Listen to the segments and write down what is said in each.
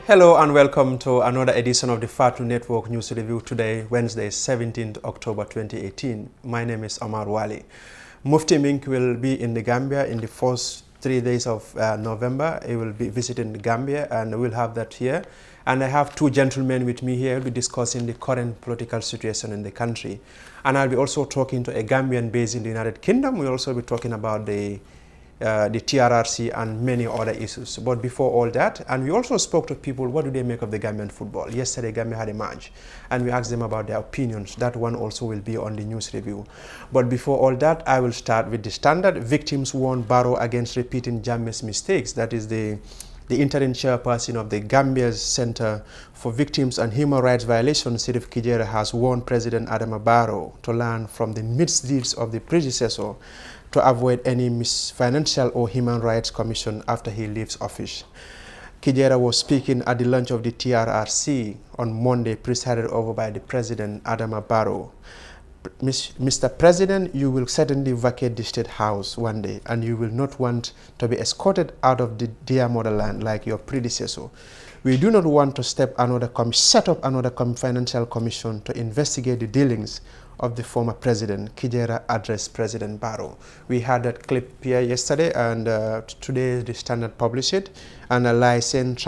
Hello and welcome to another edition of the Fatu Network News Review today, Wednesday, 17th October 2018. My name is Omar Wali. Mufti Mink will be in the Gambia in the first 3 days of November. He will be visiting the Gambia and we'll have that here. And I have two gentlemen with me here. We'll be discussing the current political situation in the country. And I'll be also talking to a Gambian based in the United Kingdom. We'll also be talking about the TRRC and many other issues. But before all that, and we also spoke to people, what do they make of the Gambian football? Yesterday, Gambia had a match, and we asked them about their opinions. That one also will be on the news review. But before all that, I will start with the standard. Victims warn Barrow against repeating Jammeh's mistakes. That is the interim chairperson of the Gambia's Center for Victims and Human Rights Violations, Sirif Kijera, has warned President Adama Barrow to learn from the misdeeds of the predecessor to avoid any financial or human rights commission after he leaves office. Kijera was speaking at the launch of the TRRC on Monday, presided over by the President Adama Barrow. Mr. President, you will certainly vacate the State House one day, and you will not want to be escorted out of the dear motherland like your predecessor. We do not want to set up another financial commission to investigate the dealings of the former president. Kijera addressed President Barrow. We had that clip here yesterday, and today the Standard published it. And a licensed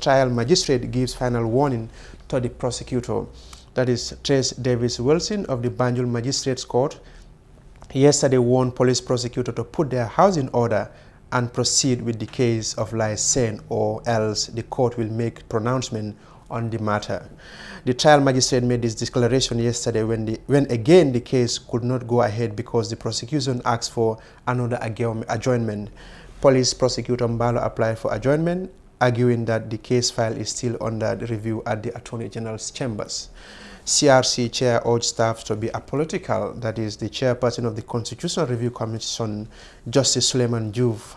trial magistrate gives final warning to the prosecutor. That is Trace Davis Wilson of the Banjul Magistrates Court. Yesterday warned police prosecutor to put their house in order and proceed with the case of Lysen, or else the court will make pronouncement on the matter. The trial magistrate made this declaration yesterday when again the case could not go ahead because the prosecution asked for another adjournment. Police prosecutor Mbalo applied for adjournment, arguing that the case file is still under review at the Attorney General's chambers. CRC chair urged staff to be apolitical. That is, the chairperson of the Constitutional Review Commission, Justice Suleiman Juve,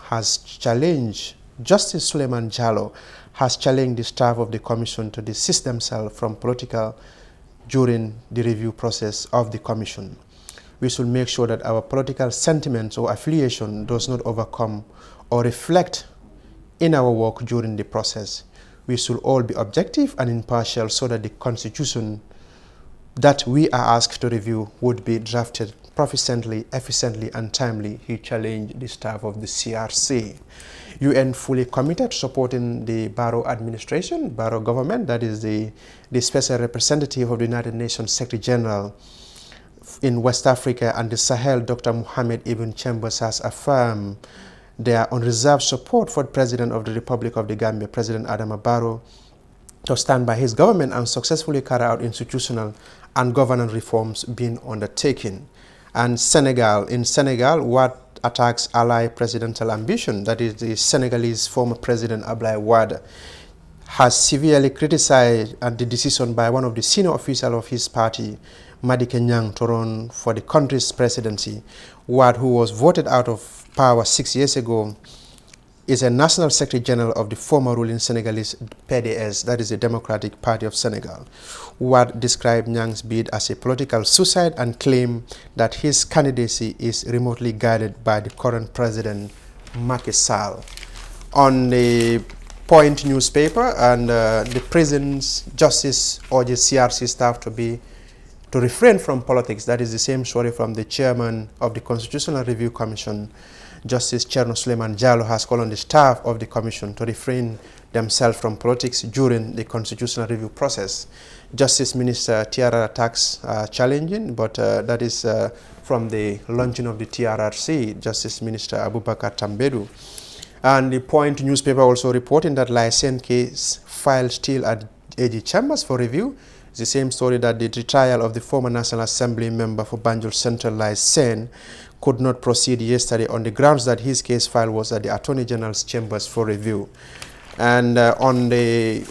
Justice Suleiman Jallo has challenged the staff of the commission to desist themselves from political during the review process of the commission. We should make sure that our political sentiments or affiliation does not overcome or reflect in our work during the process. We should all be objective and impartial so that the constitution that we are asked to review would be drafted proficiently, efficiently, and timely. He challenged the staff of the CRC. UN fully committed to supporting the Barrow administration, Barrow government, that is the special representative of the United Nations Secretary General in West Africa and the Sahel, Dr. Mohamed Ibn Chambers, has affirmed their unreserved support for the President of the Republic of the Gambia, President Adama Barrow, to stand by his government and successfully carry out institutional and governance reforms being undertaken. And in Senegal, what attacks ally presidential ambition, that is the Senegalese former President Abdoulaye Wade, has severely criticized the decision by one of the senior officials of his party, Madické Niang, to run for the country's presidency. Wade, who was voted out of power 6 years ago, is a National Secretary General of the former ruling Senegalese PDS, that is the Democratic Party of Senegal. Wade described Niang's bid as a political suicide and claimed that his candidacy is remotely guided by the current president, Macky Sall. On the Point newspaper, and the prison's justice urges CRC staff to refrain from politics. That is the same story from the chairman of the Constitutional Review Commission. Justice Cherno Suleiman Jallo has called on the staff of the commission to refrain themselves from politics during the constitutional review process. Justice Minister Tiara attacks challenging, but that is from the launching of the TRRC, Justice Minister Abubakar Tambedu. And the Point newspaper also reporting that Lysen case filed still at AG Chambers for review. It's the same story that the retrial of the former National Assembly member for Banjul Central, Lysen, could not proceed yesterday on the grounds that his case file was at the Attorney General's chambers for review. And on the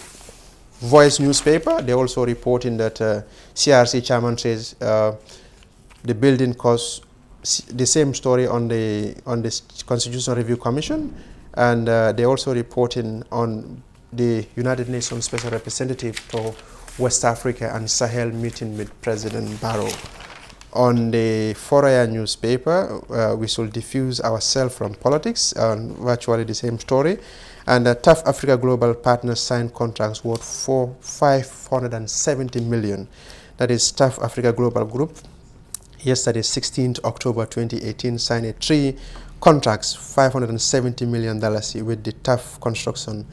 Voice newspaper, they also reporting that CRC chairman says the building costs, the same story on the Constitutional Review Commission, and they also reporting on the United Nations Special Representative for West Africa and Sahel meeting with President Barrow. On the Foroyaa newspaper, we should diffuse ourselves from politics, virtually the same story. And TAF Africa Global Partners signed contracts worth for 570 million. That is TAF Africa Global Group. Yesterday, 16th October 2018, signed a 3 contracts, $570 million with the TAF Construction,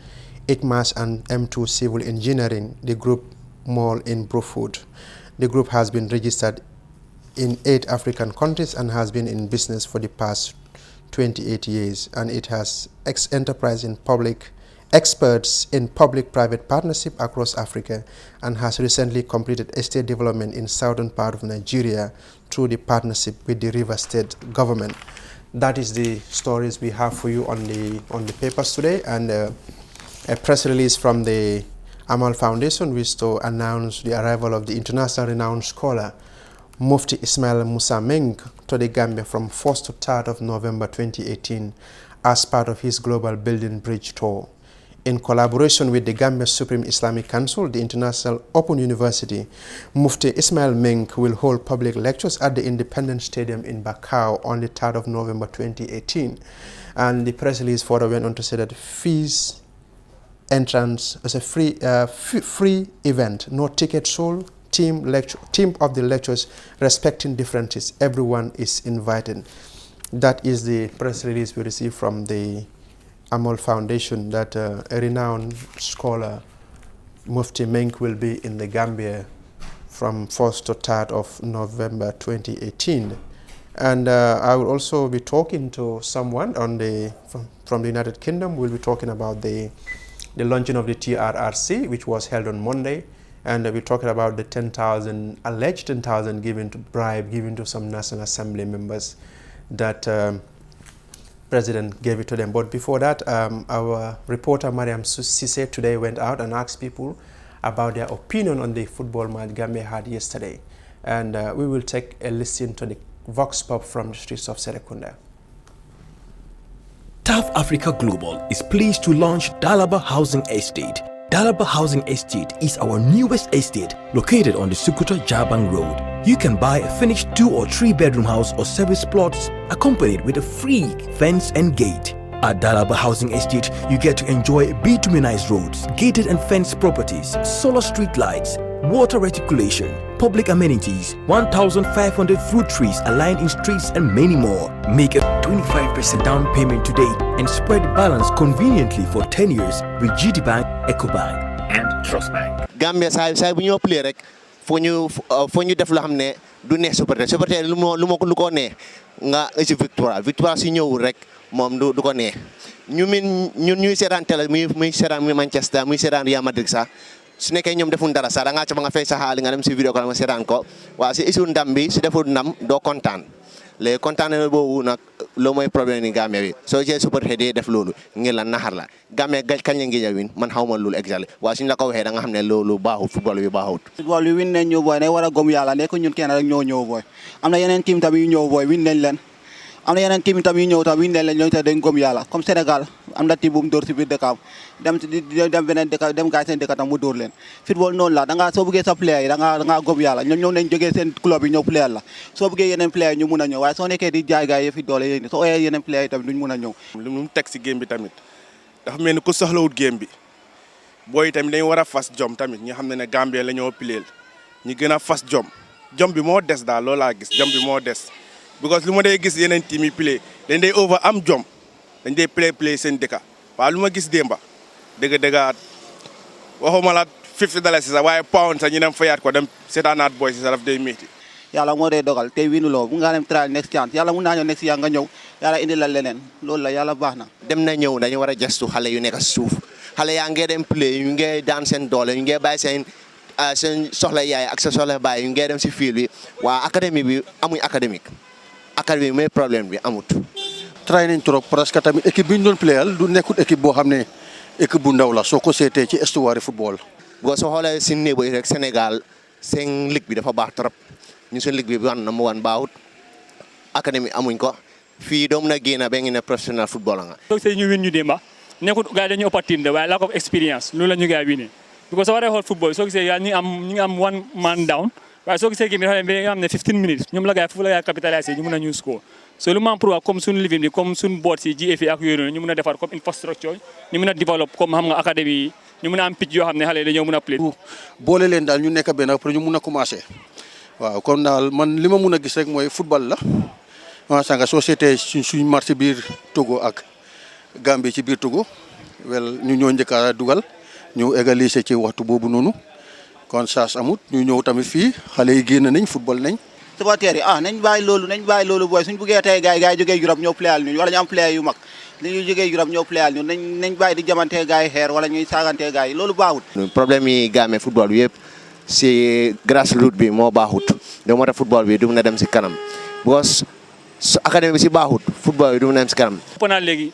ITMAS and M2 Civil Engineering, the group mall in Bruford. The group has been registered in 8 African countries and has been in business for the past 28 years, and it has enterprise in public experts in public-private partnership across Africa and has recently completed estate development in southern part of Nigeria through the partnership with the River State government. That is the stories we have for you on the papers today, and a press release from the Amal Foundation which to announce the arrival of the international renowned scholar Mufti Ismail Musa Meng to the Gambia from 1st to 3rd of November 2018 as part of his Global Building Bridge Tour. In collaboration with the Gambia Supreme Islamic Council, the International Open University, Mufti Ismail Meng will hold public lectures at the Independence Stadium in Bakau on the 3rd of November 2018. And the press release further went on to say that fees entrance is a free event, no ticket sold. Theme of the lectures respecting differences. Everyone is invited. That is the press release we received from the Amal Foundation, that a renowned scholar, Mufti Meng, will be in the Gambia from 1st to 3rd of November 2018. And I will also be talking to someone on from the United Kingdom. We'll be talking about the launching of the TRRC, which was held on Monday. And we're talking about the alleged 10,000 given to some National Assembly members that President gave it to them. But before that, our reporter Mariam Sise today went out and asked people about their opinion on the football match Gambia had yesterday. And we will take a listen to the Vox Pop from the streets of Serekunda. TAF Africa Global is pleased to launch Dalaba Housing Estate. Dalaba Housing Estate is our newest estate located on the Sukuta Jabang Road. You can buy a finished 2 or 3 bedroom house or service plots accompanied with a free fence and gate. At Dalaba Housing Estate, you get to enjoy bituminized roads, gated and fenced properties, solar street lights, water reticulation, public amenities, 1,500 fruit trees aligned in streets and many more. Make a 25% down payment today and spread the balance conveniently for 10 years with GT Bank, EcoBank and Trust Bank. Gambia say bu ñoo play rek fo ñu def lo xamné du neex supporter lu ko neex nga ci victoire si ñëwul rek mom du ko neex ñun ñuy sétane télé muy sétane Manchester muy sétane Real Madrid sax su nekkee ñoom defuñ dara sax da ngaa ca ba nga fay sa xaalis nga dem si vidéo ko nga seetaan ko waaye si isu ndam bi si deful ndam doo kontaan léegi kontaan boobu nag loo mooy problème ni Gambia bi soo jëlee supporter di def loolu ngir la naxar la Gambia kañ la ngi win man xaw ma loolu exact waaye suñu la ko waxee da nga xam ne loolu baaxut football bi baaxut. football bi win nañ ñu booy ne war a gëm yàlla nekk ñun kenn rek ñoo ñëw booy am na yeneen team tamit yu ñëw booy win nañ leen am na yeneen team tamit yu ñëw tamit win nañ leen ñooñu tamit dañ gëm yàlla comme Sénégal am na team bu mu dóor si biir dëkkam dem beneen dëkk dem gaay seen dëkk tam mu dóor leen football noonu la da nga soo bëggee sa player yi da nga gëm yàlla ñoom ñëw nañ jógee seen club yi ñëw player la soo bëggee yeneen player ñu mun a ñëw waaye soo nekkee di jaay gaay yi fi doole yéen soo oyee yeneen player yi tamit duñ mun a ñëw li mu teg si game bi tamit dafa mel ni ku soxlawut game bi booy tamit dañu war a fas jom tamit ñi xam ne Gambie la ñoo pileel ñi gën a fas jom bi moo des daal loolu laa gis jom bi moo des because lu ma day gis yeneen team yi play dañ day over am jom dañ day play seen dëkka waaw lu ma gis démba dëgg waxuma la $50 sax waaye pound sax ñu dem fayaat ko dem seetaanaat boy si sax daf day métti yàlla moo dee dogal tey winuloo bu nga dem try next chance yàlla mun naa ñëw next yaa nga ñëw yàlla indi la leneen loolu la yàlla baax na dem na ñëw dañu war a gestu xale yu nekk suuf xale yaa ngee dem play ñu ngee daan seen doole ñu ngee bàyyi seen soxla yaay ak sa soxla baay ñu ngee dem si fiil bi waa académie bi amuñ académique mooy problème bi amut try nañ trop parce que tamit équipe bi ñu doon playal du nekkul équipe boo xam ne équipe bu ndaw la soo ko seetee ci histoire football. boo soo xoolee si néebo yi rek Sénégal seen ligue bi dafa baax trop ñu seen ligue bi wan na mu wan baaxut académie amuñ ko fii doo mën a génn ba ngi ne professionnel football nga. soo gisee ñu win ñu démba nekkul gars yi dañu opportunité waaye lack of experience loolu la ñu gars yi winee because soo waree xool football soo gisee ñu ngi am one man down waaye soo gisee game bi dafa nga xam ne 15 minutes ñoom la gars yi foofu la gars yi capitalisé ñu mën a ñu score so lu ma am pour comme suñu living bi comme suñu board si GFA ak yooyu ñu mën a defar comme infrastructure ñu mën a develop comme xam nga académie yi ñu mën a am pitch yoo xam ne xale yi dañoo mën a play. boole leen daal ñu nekk benn pour ñu mun a commencer waaw kon daal man li ma mun a gis rek mooy football la sanga société suñ marché biir Togo ak Gambie ci biir Togo wel ñu ñoo njëkk a dugal ñu égaliser ci waxtu boobu noonu kon saas amut ñu ñëw tamit fii xale yi génn nañ football nañ. supporters yi nañ bàyyi loolu booy suñ buggee tey gars yi jógee Europe ñëw playal ñun wala ñu am player yu mag li ñuy jógee Europe ñëw playal ñun nañ bàyyi di jamantee gars yi xeer wala ñuy saagantee gars yi loolu baaxut. problème yi Gambie football bi yëpp si grassroots bi moo baaxut da moo tax football bi du mun a dem si kanam because académie bi si baaxut football bi du mun a dem si kanam. pendant léegi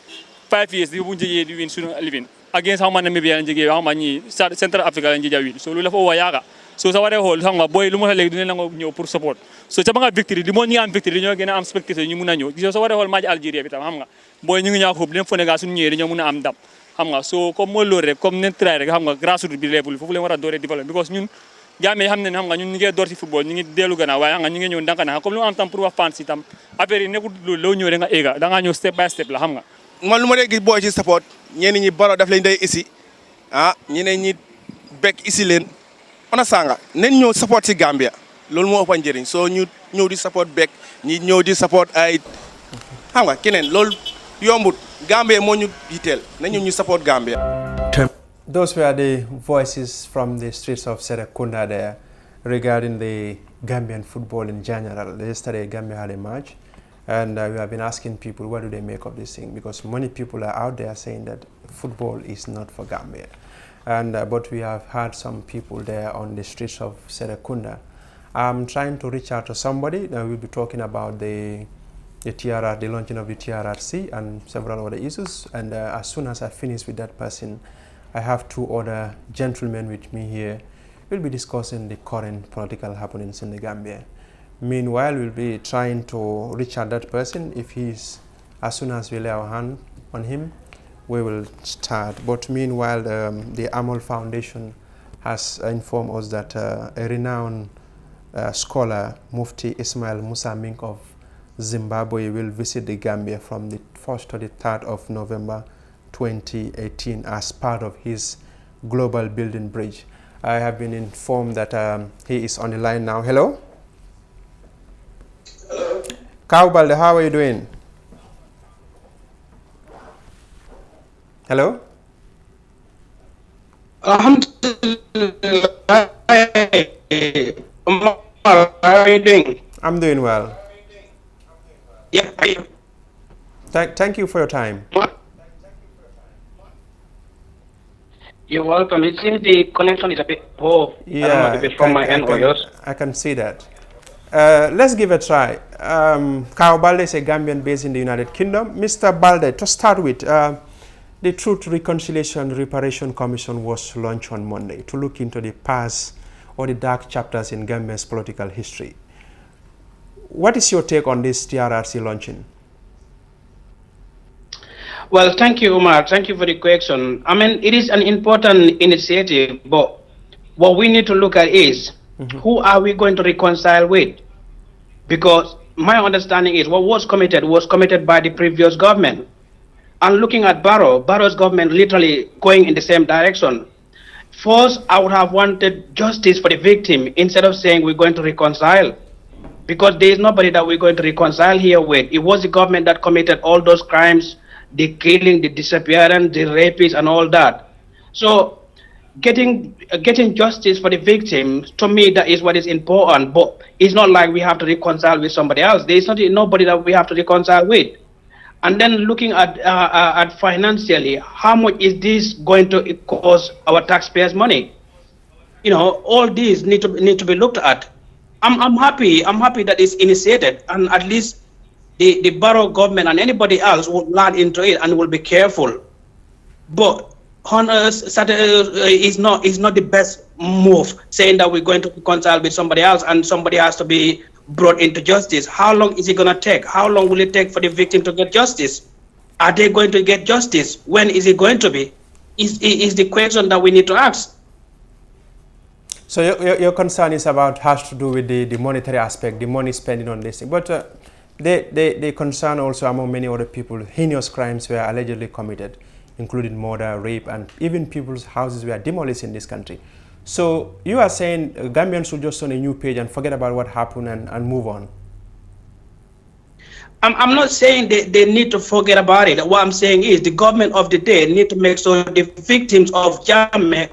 5 years di bu njëgee di win suñu living against how man Namibia lañ jógee xam nga ñi Central Africa lañ jëjaa win so loolu dafa wa yaaga so sa waree xool xam nga booy lu ma léegi du ne nangoo ñëw pour support so ca ba nga victory li moo ñi nga am victory dañoo gën a am spectateur ñu mun a ñëw so sa waree xool match Algérie bi tam xam nga booy ñu ngi ñaa xóob leen fone gaa suñu ñëwee dañoo mun a am ndam xam nga so comme mooy loolu rek comme nen try rek xam nga grassroots bi level foofu leen war a dooree développé because ñun Gambie xam ne xam nga ñun ñu ngi door ci football ñu ngi dellu gannaaw waaye xam nga ñu ngi ñëw ndànk na comme lu am tam pour wax fans itam affaire yi nekkul loolu loo ñëw da nga éega da ngaa ñëw step by step la xam nga man lu ma dee gis booy ci support ñenn ñi Barrow daf leen day isi ñeneen ñi bekk isi leen on a sanga nañ ñëw support ci Gambia loolu moo ëpp njëriñ soo ñu ñëw di support bekk ñi ñëw di support ay xam nga keneen loolu yombut Gambia moo ñu yitteel nañu ñu support Gambia. Those were the voices from the streets of Serekunda there regarding the Gambian football in general. Yesterday, Gambia had a match, and we have been asking people, what do they make of this thing? Because many people are out there saying that football is not for Gambia. And but we have had some people there on the streets of Serekunda. I'm trying to reach out to somebody. Now we'll be talking about the TRR, the launching of the TRRC and several other issues. And as soon as I finish with that person, I have two other gentlemen with me here. We'll be discussing the current political happenings in the Gambia. Meanwhile, we'll be trying to reach out that person. If he's, as soon as we lay our hand on him, we will start. But meanwhile, the Amal Foundation has informed us that a renowned scholar, Mufti Ismail Musa Mink of Zimbabwe, will visit the Gambia from the 1st to the 3rd of November 2018 as part of his Global Building Bridge. I have been informed that he is on the line now. Hello? Hello. Kaubalde, how are you doing? Hello? Alhamdulillah. How are you doing? I'm doing well. Yeah. Thank you for your time. You're welcome. It seems the connection is a bit poor. Yeah, a bit from my end or yours. I can see that. Let's give it a try. Kao Balde is a Gambian based in the United Kingdom. Mr. Balde, to start with, the Truth, Reconciliation, Reparation Commission was launched on Monday to look into the past or the dark chapters in Gambia's political history. What is your take on this TRRC launching? Well, thank you, Umar. Thank you for the question. I mean, it is an important initiative, but what we need to look at is who are we going to reconcile with? Because my understanding is what was committed by the previous government. And looking at Barrow's government literally going in the same direction. First, I would have wanted justice for the victim instead of saying we're going to reconcile. Because there is nobody that we're going to reconcile here with. It was the government that committed all those crimes, the killing, the disappearance, the rapists, and all that. So getting justice for the victim, to me, that is what is important. But it's not like we have to reconcile with somebody else. There is nobody that we have to reconcile with. And then looking at financially, how much is this going to cost our taxpayers' money? You know, all these need to be looked at. I'm happy that it's initiated, and at least the borough government and anybody else will learn into it and will be careful. But is not the best move, saying that we're going to reconcile with somebody else and somebody has to be brought into justice. How long is it going to take? How long will it take for the victim to get justice? Are they going to get justice? When is it going to be? Is the question that we need to ask. So your concern is has to do with the monetary aspect, the money spending on this thing. But the concern also among many other people, heinous crimes were allegedly committed, including murder, rape, and even people's houses were demolished in this country. So you are saying Gambians should just turn a new page and forget about what happened and move on? I'm not saying they need to forget about it. What I'm saying is the government of the day need to make sure the victims of Jammeh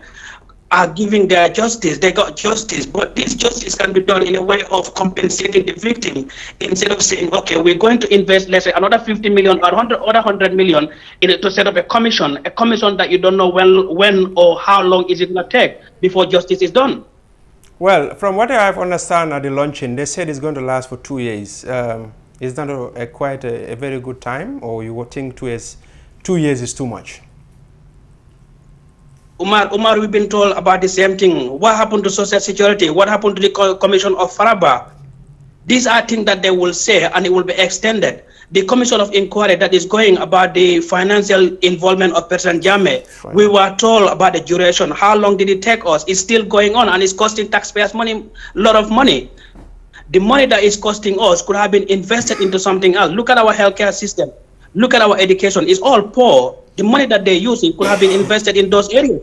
are giving their justice. They got justice, but this justice can be done in a way of compensating the victim instead of saying, okay, we're going to invest, let's say, another 50 million or 100 million in it to set up a commission that you don't know when or how long is it going to take before justice is done. Well, from what I've understand at the launching, they said it's going to last for 2 years. Is that quite a very good time, or you would think 2 years is too much? Umar, we've been told about the same thing. What happened to Social Security? What happened to the Commission of Faraba? These are things that they will say, and it will be extended. The Commission of Inquiry that is going about the financial involvement of President Jammeh, we were told about the duration. How long did it take us? It's still going on, and it's costing taxpayers money, a lot of money. The money that is costing us could have been invested into something else. Look at our healthcare system. Look at our education. It's all poor. The money that they're using could have been invested in those areas.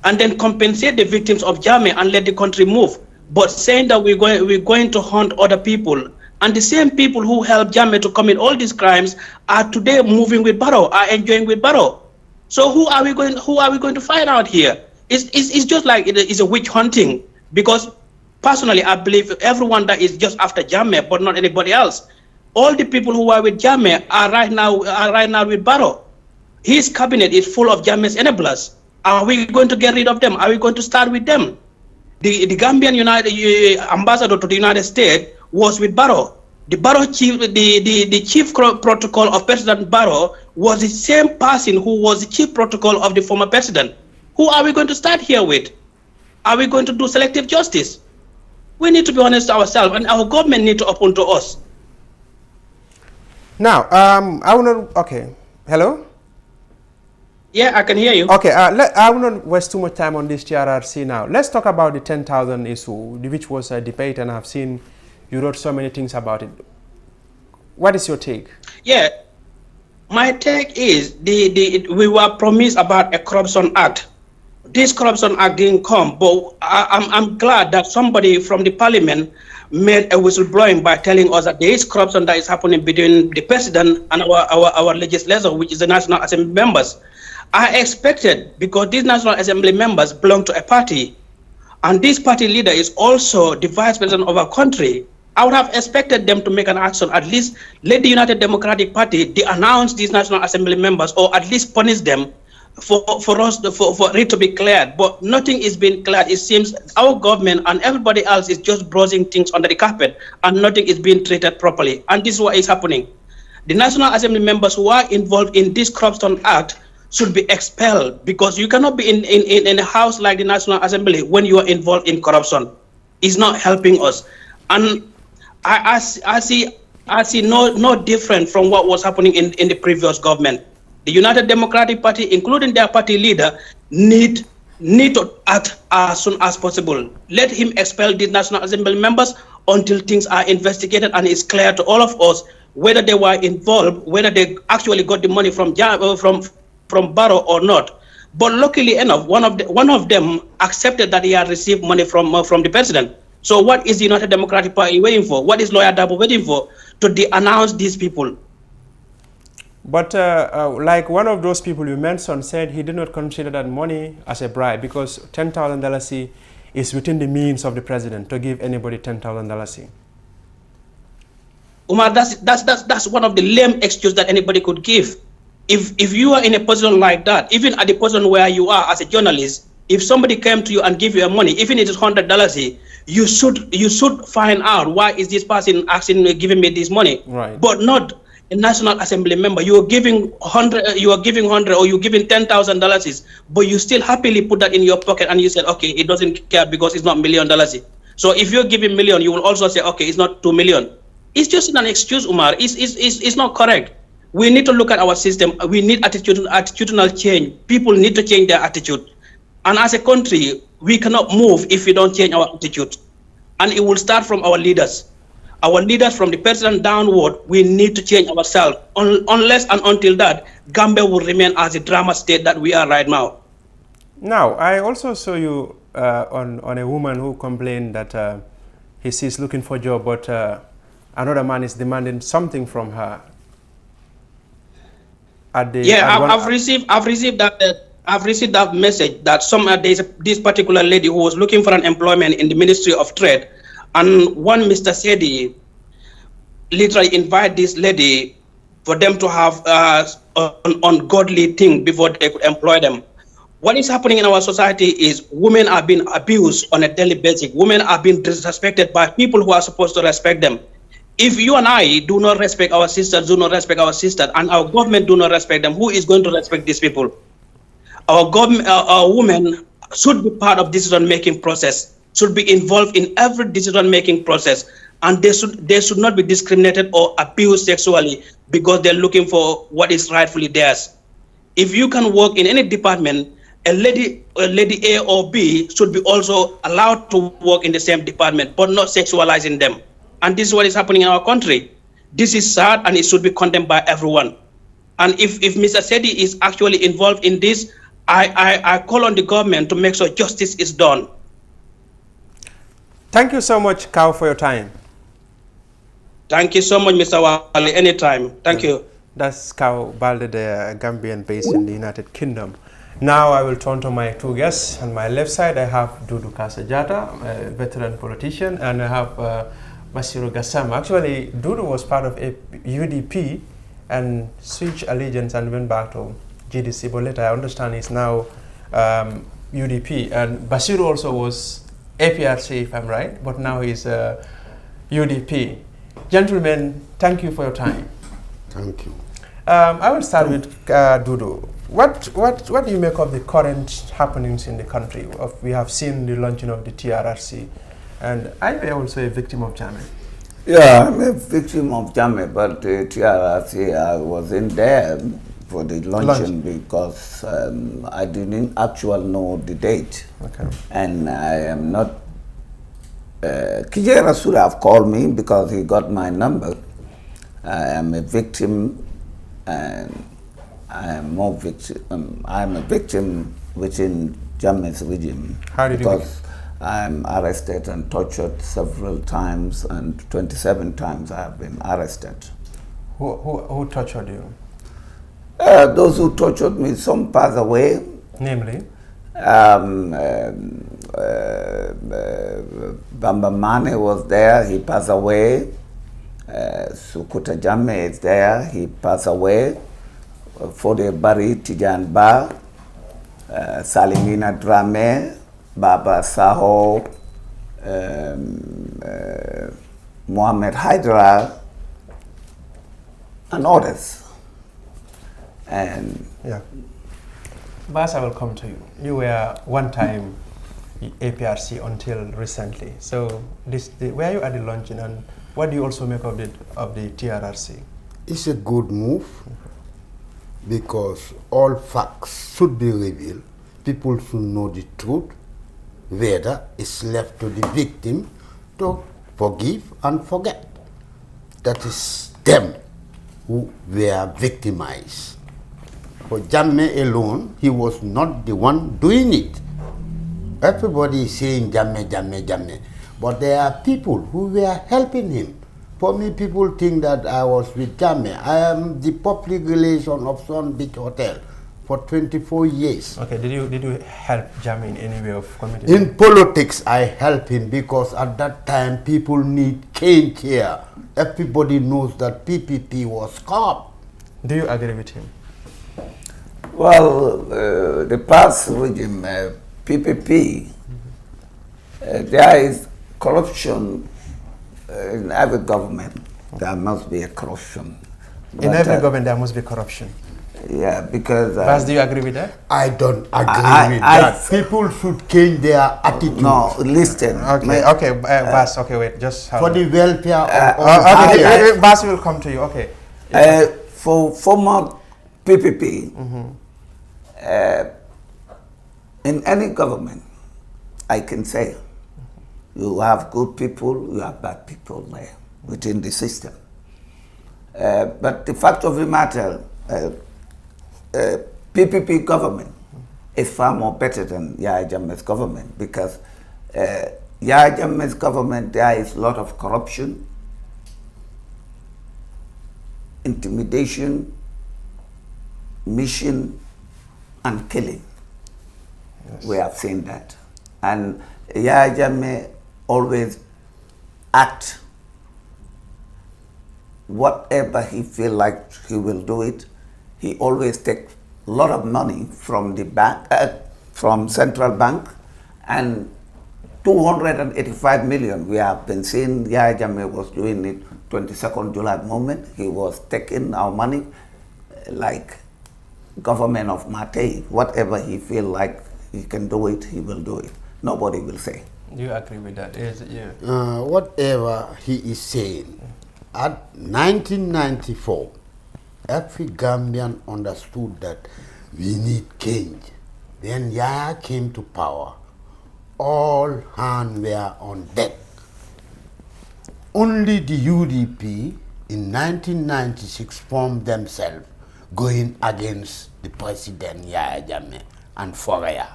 And then compensate the victims of Jammeh and let the country move. But saying that we're going to hunt other people, and the same people who helped Jammeh to commit all these crimes are today moving with Barrow, are enjoying with Barrow. So who are we going to find out here? It's just like it's a witch hunting, because personally I believe everyone that is just after Jammeh, but not anybody else. All the people who are with Jammeh are right now with Barrow. His cabinet is full of Jammeh's enablers. Are we going to get rid of them? Are we going to start with them? The Gambian ambassador to the United States was with Barrow. The Barrow chief, the chief protocol of President Barrow was the same person who was the chief protocol of the former president. Who are we going to start here with? Are we going to do selective justice? We need to be honest ourselves, and our government need to open to us. Now, I will not. Okay, hello. Yeah, I can hear you. Okay, I will not waste too much time on this TRRC now. Let's talk about the 10,000 issue, which was a debate, and I've seen you wrote so many things about it. What is your take? Yeah, my take is we were promised about a Corruption Act. This Corruption Act didn't come, but I'm glad that somebody from the parliament made a whistleblowing by telling us that there is corruption that is happening between the president and our legislature, which is the National Assembly members. I expected, because these National Assembly members belong to a party, and this party leader is also the vice president of our country, I would have expected them to make an action, at least let the United Democratic Party de-announce these National Assembly members, or at least punish them for it to be cleared. But nothing is being cleared. It seems our government and everybody else is just browsing things under the carpet, and nothing is being treated properly. And this is what is happening. The National Assembly members who are involved in this Corruption Act should be expelled, because you cannot be in a house like the National Assembly when you are involved in corruption. It's not helping us. And I see no different from what was happening in the previous government. The United Democratic Party, including their party leader, need to act as soon as possible. Let him expel these National Assembly members until things are investigated and it's clear to all of us whether they were involved, whether they actually got the money from Barrow or not. But luckily enough, one of them accepted that he had received money from the president. So what is the United Democratic Party waiting for? What is Lawyer Dabo waiting for? To de-announce these people. But like one of those people you mentioned said he did not consider that money as a bribe, because $10,000 is within the means of the president to give anybody $10,000. Umar, that's one of the lame excuses that anybody could give. If you are in a position like that, even at the position where you are as a journalist, if somebody came to you and give you money, even if it's $100, you should find out why is this person giving me this money. Right. But not a National Assembly member. You are giving $100, or you're giving $10,000, but you still happily put that in your pocket and you said, okay, it doesn't care because it's not $1 million. So if you're giving $1 million, you will also say, okay, it's not $2 million. It's just an excuse, Umar. It's not correct. We need to look at our system. We need attitudinal change. People need to change their attitude. And as a country, we cannot move if we don't change our attitude. And it will start from our leaders. Our leaders from the president downward, we need to change ourselves. Unless and until that, Gambia will remain as a drama state that we are right now. Now, I also saw you on a woman who complained that she's looking for a job, but another man is demanding something from her. I've received that message that there's this particular lady who was looking for an employment in the Ministry of Trade, and one Mr. Sedi literally invite this lady for them to have an ungodly thing before they could employ them. What is happening in our society is women are being abused on a daily basis. Women are being disrespected by people who are supposed to respect them. If you and I do not respect our sisters, and our government do not respect them, who is going to respect these people? Our government, our women should be part of decision-making process, should be involved in every decision-making process, and they should not be discriminated or abused sexually because they're looking for what is rightfully theirs. If you can work in any department, a lady A or B should be also allowed to work in the same department, but not sexualizing them. And this is what is happening in our country. This is sad, and it should be condemned by everyone. And if Mr. Sedi is actually involved in this, I call on the government to make sure justice is done. Thank you so much, Kao, for your time. Thank you so much, Mr. Wali. Anytime. Thank you. That's Kao Balde, the Gambian based in the United Kingdom. Now I will turn to my two guests. On my left side, I have Dudu Kasajata, a veteran politician, and I have Basiru Gassama. Actually, Dudu was part of UDP and switched allegiance and went back to GDC, but later I understand he's now UDP. And Basiru also was APRC, if I'm right, but now he's UDP. Gentlemen, thank you for your time. Thank you. I will start with Dudu. What do you make of the current happenings in the country? We have seen the launching of the TRRC, and I am also a victim of Jammeh. Yeah, I'm a victim of Jammeh, but TRRC, I wasn't there for the launching because I didn't actually know the date. Okay. And I am not. Kijera should have called me because he got my number. I am a victim, and I am more victim. I am a victim within Jammeh's regime. How did you? Because I'm arrested and tortured several times, and 27 times I have been arrested. Who tortured you? Those who tortured me, some passed away. Namely? Bamba Mane was there, he passed away. Sukuta Jammeh is there, he passed away. Fode Bari Tijan Ba, Salimina Drame, Baba Saho, Mohammed Hydra, and others. And yeah, Bas, I will come to you. You were one time APRC until recently. So where are you at the launching, and what do you also make of the TRRC? It's a good move because all facts should be revealed. People should know the truth. Whether it's left to the victim to forgive and forget. That is them who were victimized. For Jammeh alone, he was not the one doing it. Everybody is saying Jammeh, Jammeh, Jammeh. But there are people who were helping him. For me, people think that I was with Jammeh. I am the public relation of Sun Beach Hotel for 24 years. Okay, did you help Jammeh in any way of committing? In politics, I help him because at that time people need change here. Everybody knows that PPP was caught. Do you agree with him? Well, the past regime, PPP, there is corruption in every government. There must be a corruption. In every government, there must be corruption. Yeah, because... Bas, do you agree with that? I don't agree with that. People should change their attitude. No, listen. Okay, Bas, okay, wait, just... For the welfare of okay, Bas will come to you, okay. For former PPP, in any government, I can say, you have good people, you have bad people there. within the system. But the fact of the matter, PPP government is far more better than Yahya Jammeh's government, because Yahya Jammeh's government, there is a lot of corruption, intimidation, mission, and killing. Yes. We have seen that. And Yahya Jammeh always act whatever he feel like he will do it. He always take a lot of money from the bank, from central bank, and 285 million. We have been seeing Yahya Jammeh was doing it 22nd July moment. He was taking our money like government of Matei. Whatever he feel like he can do it, he will do it. Nobody will say. Do you agree with that? Is it, yeah. Whatever he is saying, at 1994, every Gambian understood that we need change. When Yahya came to power, all hands were on deck. Only the UDP in 1996 formed themselves going against the President Yahya Jammeh and Fouraya.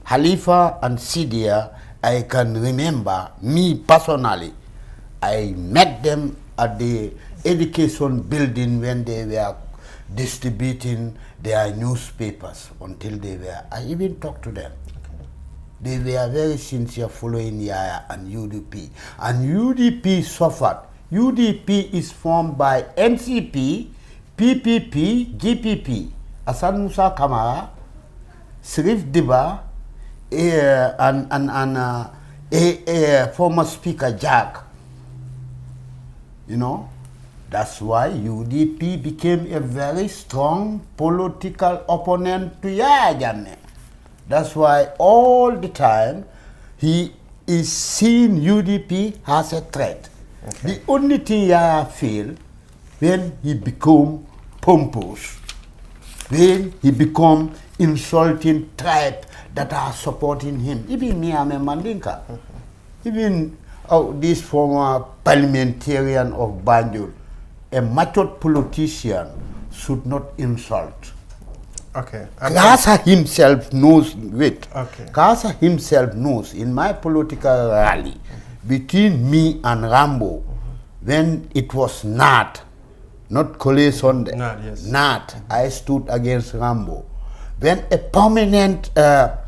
Halifa and Sidia, I can remember, me personally, I met them at the education building when they were distributing their newspapers until they were, I even talked to them. They were very sincere following Yahya and UDP. And UDP suffered. UDP is formed by NCP, PPP, GPP, Hassan Musa Kamara, Sirif Diba, and former Speaker Jack. You know, that's why UDP became a very strong political opponent to Yahya Jammeh. That's why all the time he is seeing UDP as a threat. Okay. The only thing Yahya feel when he become pompous, when he become insulting tribe that are supporting him. Even me, I'm a Mandinka. Even this former parliamentarian of Banjul, a matured politician should not insult. Okay. Kasa himself knows it. Okay. Kasa himself knows in my political rally between me and Rambo, when it was not Kole Sonde, yes. I stood against Rambo. When a permanent APRC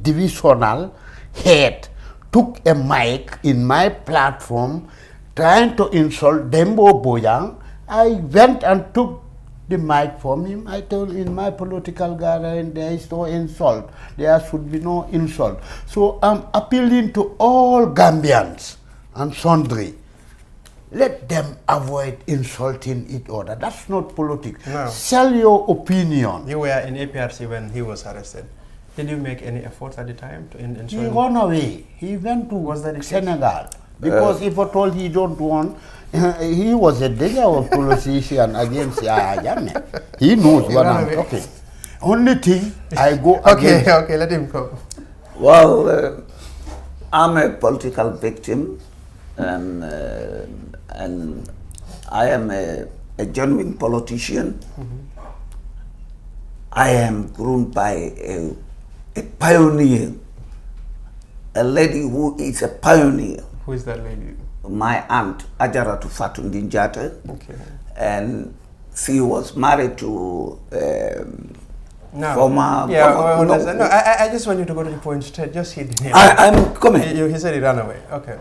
divisional head took a mic in my platform trying to insult Dembo Boyang, I went and took the mic from him. I told in my political gathering there is no insult. There should be no insult. So I'm appealing to all Gambians and sundry. Let them avoid insulting each other. That's not politics. No. Sell your opinion. You were in APRC when he was arrested. Did you make any efforts at the time to insult He ran away. He went to Senegal. Because if at all he don't want, he was a dangerous politician against Yahya Jammeh. He knows what I'm talking. Only thing I go against. Okay, let him go. Well, I'm a political victim, and I am a genuine politician. I am groomed by a pioneer, a lady who is a pioneer. Who is that lady? My aunt, Ajaratu Fatundin Jatta. Okay. And she was married to no. former... Yeah, no, I just want you to go to the point straight. Just hit the name. I'm coming. He said he ran away. Okay.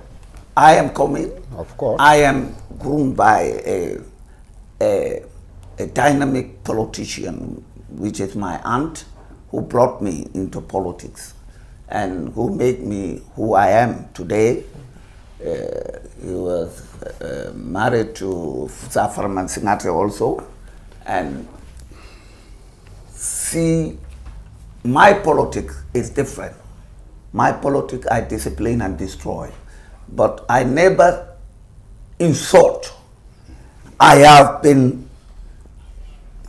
I am coming. Of course. I am groomed by a dynamic politician, which is my aunt, who brought me into politics and who made me who I am today. He was married to Safarman Singate also, and see, my politics is different. My politics I discipline and destroy, but I never insult. I have been,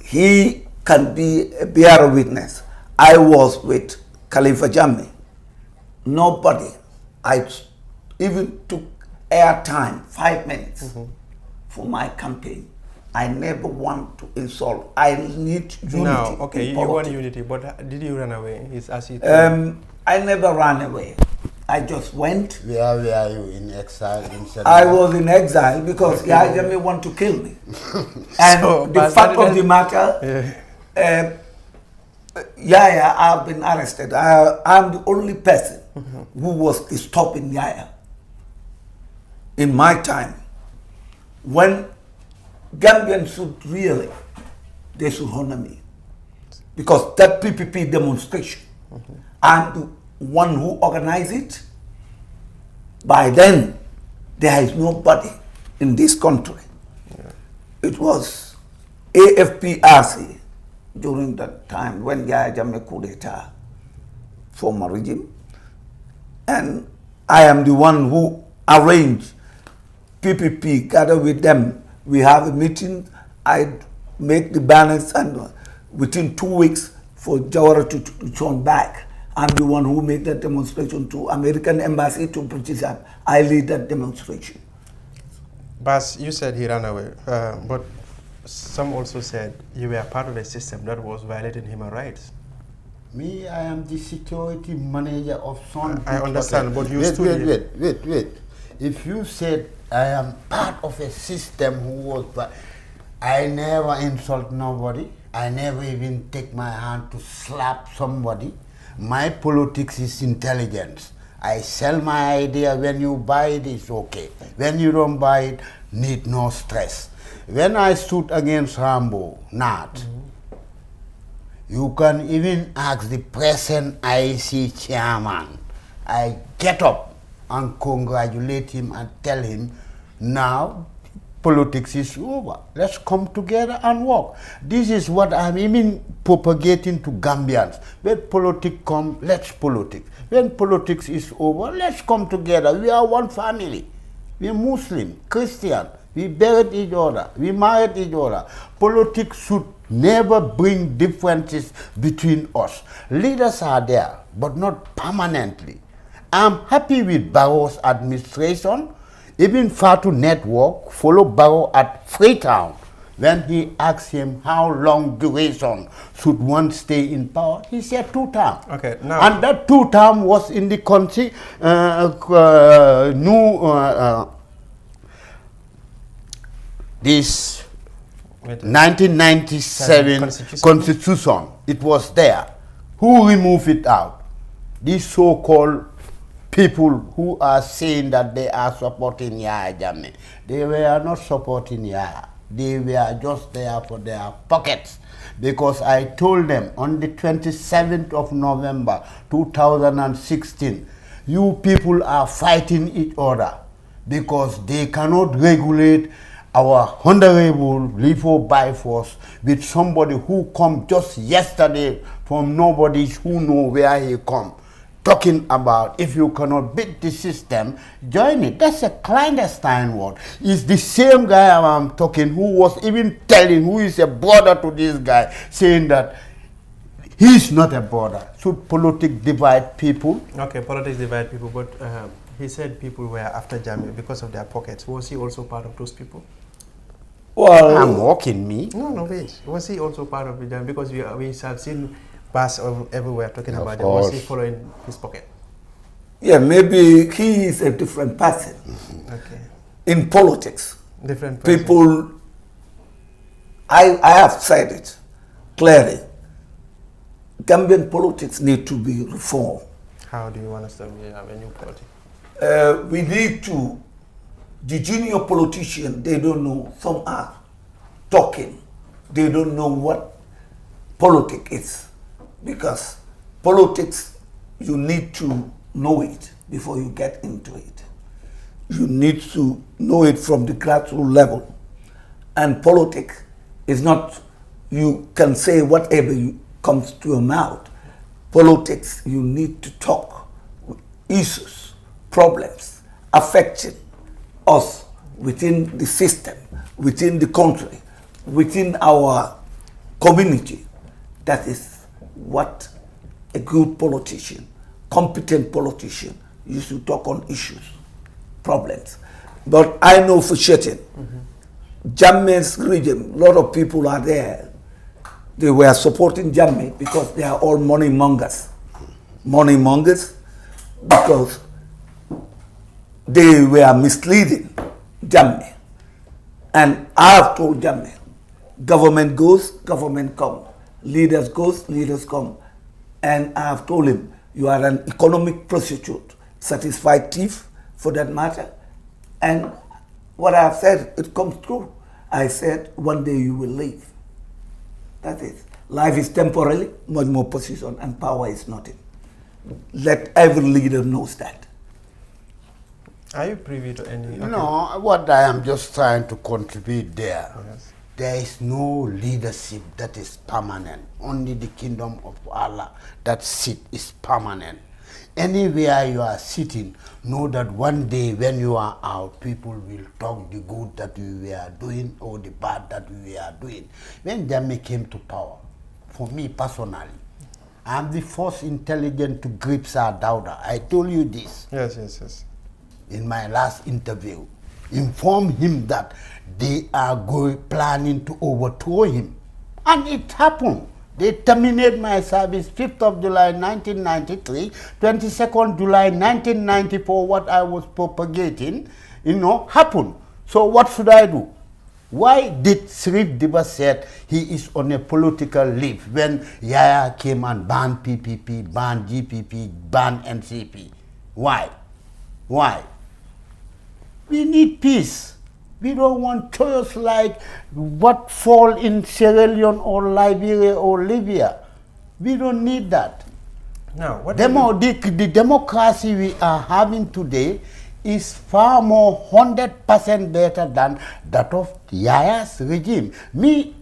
he can be a bearer witness. I was with Khalifa Jammeh. Nobody, I even took airtime, 5 minutes for my campaign. I never want to insult. I need unity. No, okay, you want politics. unity, but did you run away? It's as you I never ran away. I just went. Where were you, in exile? I was in exile because Yahya Jammeh want to kill me. And So, the fact of the matter, Yahya, I've been arrested. I'm the only person who was stopping Yahya in my time. When Gambians should really, they should honor me. Because that PPP demonstration, I'm the one who organized it. By then, there is nobody in this country. It was AFPRC during that time when Yahya Jammeh coup d'etat, former regime. And I am the one who arranged PPP, gather with them. We have a meeting, I make the banners, and within 2 weeks for Jawara to turn back. I'm the one who made that demonstration to American Embassy to British. I lead that demonstration. Bas, you said he ran away, but some also said you were part of a system that was violating human rights. Me, I am the security manager of Sun. I understand, but you wait. If you said I am part of a system who was, I never insult nobody. I never even take my hand to slap somebody. My politics is intelligence. I sell my idea. When you buy it, it's okay. When you don't buy it, need no stress. When I stood against Rambo, Nat, you can even ask the present IC chairman. I get up and congratulate him and tell him, now politics is over. Let's come together and work. This is what I'm even propagating to Gambians. When politics come, let's politics. When politics is over, let's come together. We are one family. We're Muslim, Christian. We buried each other. We married each other. Politics should never bring differences between us. Leaders are there, but not permanently. I'm happy with Barrow's administration. Even Fatu Network followed Barrow at Freetown. When he asked him how long duration should one stay in power, he said 2 terms. Okay, now, and that 2 terms was in the country, this 1997 constitution. It was there. Who removed it out? These so-called people who are saying that they are supporting Yahya Jammeh. They were not supporting Yahya. They were just there for their pockets. Because I told them on the 27th of November 2016, you people are fighting each other because they cannot regulate our honorable Lifo Bifos with somebody who come just yesterday from nobody's who know where he come. Talking about if you cannot beat the system, join it. That's a clandestine word. It's the same guy I'm talking who was even telling, who is a brother to this guy, saying that he's not a brother. Should politics divide people? Okay, politics divide people, but he said people were after Jammeh because of their pockets. Was he also part of those people? Well, I'm mocking me. No, wait. Was he also part of the Jammeh? Because we have seen Bass everywhere talking about it. course. Was he following his pocket? Yeah, maybe he is a different person. Okay. In politics, Different person. people, I have said it clearly, Gambian politics need to be reformed. How do you want us to have a new politics? We need to, the junior politicians, they don't know, some are talking, they don't know what politics is. Because politics, you need to know it before you get into it. You need to know it from the grassroots level. And politics is not, you can say whatever comes to your mouth. Politics, you need to talk issues, problems affecting us within the system, within the country, within our community. That is what a good politician, competent politician, you should talk on issues, problems. But I know for certain, Jammeh's region, a lot of people are there. They were supporting Jammeh because they are all money mongers. Money mongers because they were misleading Jammeh. And I have told Jammeh, government goes, government comes. Leaders goes, leaders come. And I have told him, you are an economic prostitute, satisfied thief for that matter. And what I have said, it comes true. I said, one day you will leave. That is. Life is temporary, much more position, and power is nothing. Let every leader knows that. Are you privy to any? Okay. No, what I am just trying to contribute there. Yes. There is no leadership that is permanent. Only the kingdom of Allah, that seat is permanent. Anywhere you are sitting, know that one day when you are out, people will talk the good that we were doing or the bad that we were doing. When Jammeh came to power, for me personally, I am the first intelligent to grip Sir Dawda. I told you this. Yes, yes, yes. In my last interview, inform him that they are planning to overthrow him. And it happened. They terminate my service 5th of July 1993, 22nd July 1994, what I was propagating, happened. So what should I do? Why did Sharif Dibba said he is on a political leave when Yaya came and banned PPP, banned GPP, banned NCP? Why? Why? We need peace. We don't want chaos like what fall in Sierra Leone or Liberia or Libya. We don't need that. Now, what the democracy we are having today is far more 100% better than that of Yaya's regime. We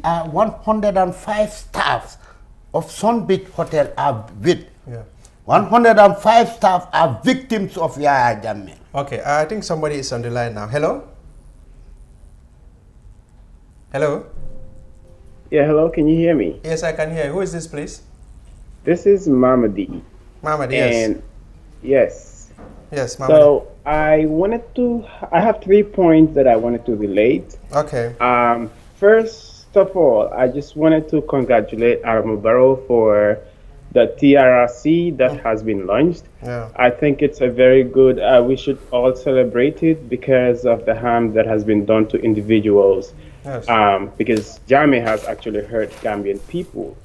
are 105 staffs of Sun Beach Hotel are with. Yeah. 105 staff are victims of Yaya Jammeh. Okay, I think somebody is on the line now. Hello? Hello? Yeah, hello, can you hear me? Yes, I can hear you. Who is this, please? This is Mamadi. Mamadi, yes. And yes. Yes, Mamadi. So I have 3 points that I wanted to relate. Okay. First of all, I just wanted to congratulate Adama Barrow for the TRRC that has been launched. Yeah. I think it's a very good, we should all celebrate it because of the harm that has been done to individuals. Yes. Because Jammeh has actually hurt Gambian people.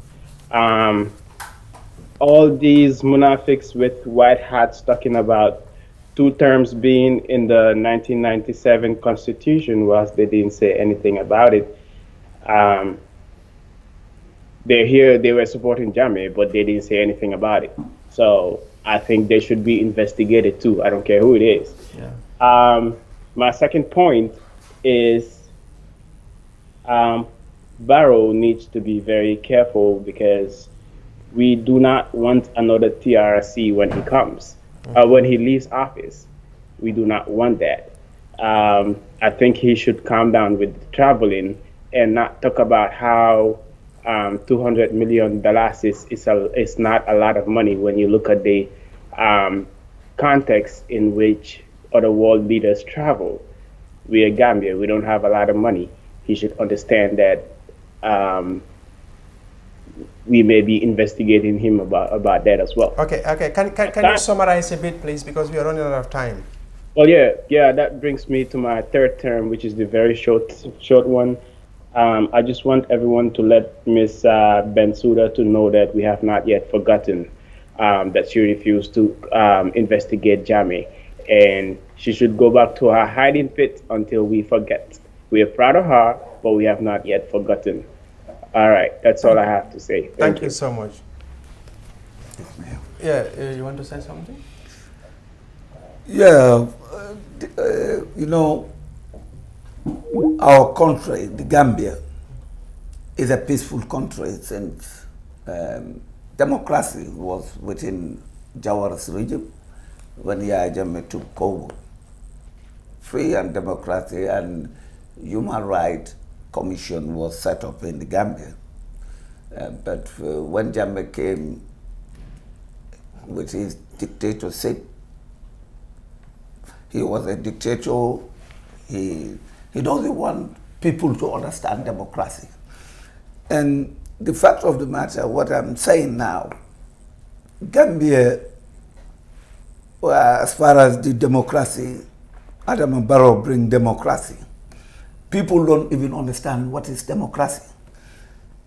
All these munafiks with white hats talking about 2 terms being in the 1997 constitution whilst they didn't say anything about it. They were supporting Jammeh, but they didn't say anything about it. So I think they should be investigated too. I don't care who it is. Yeah. My second point is Barrow needs to be very careful because we do not want another TRC when he comes, when he leaves office. We do not want that. I think he should calm down with traveling and not talk about how $200 million is not a lot of money when you look at the context in which other world leaders travel. We are Gambia, we don't have a lot of money. He should understand that we may be investigating him about that as well. Okay, okay. Can you summarize a bit, please, because we are running out of time. Well, yeah, that brings me to my third term, which is the very short one. I just want everyone to let Ms. Bensouda to know that we have not yet forgotten that she refused to investigate Jammeh, and she should go back to her hiding pit until we forget. We are proud of her, but we have not yet forgotten. All right, that's all I have to say. Thank you so much. Yeah, you want to say something? Yeah, our country, the Gambia, is a peaceful country since democracy was within Jawara's regime when Yaya Jammeh took over. Free and democracy and human rights commission was set up in the Gambia. But when Jammeh came with his dictatorship, He was a dictator. He doesn't want people to understand democracy. And the fact of the matter, what I'm saying now, Gambia, as far as the democracy, Adam Barrow bring democracy. People don't even understand what is democracy.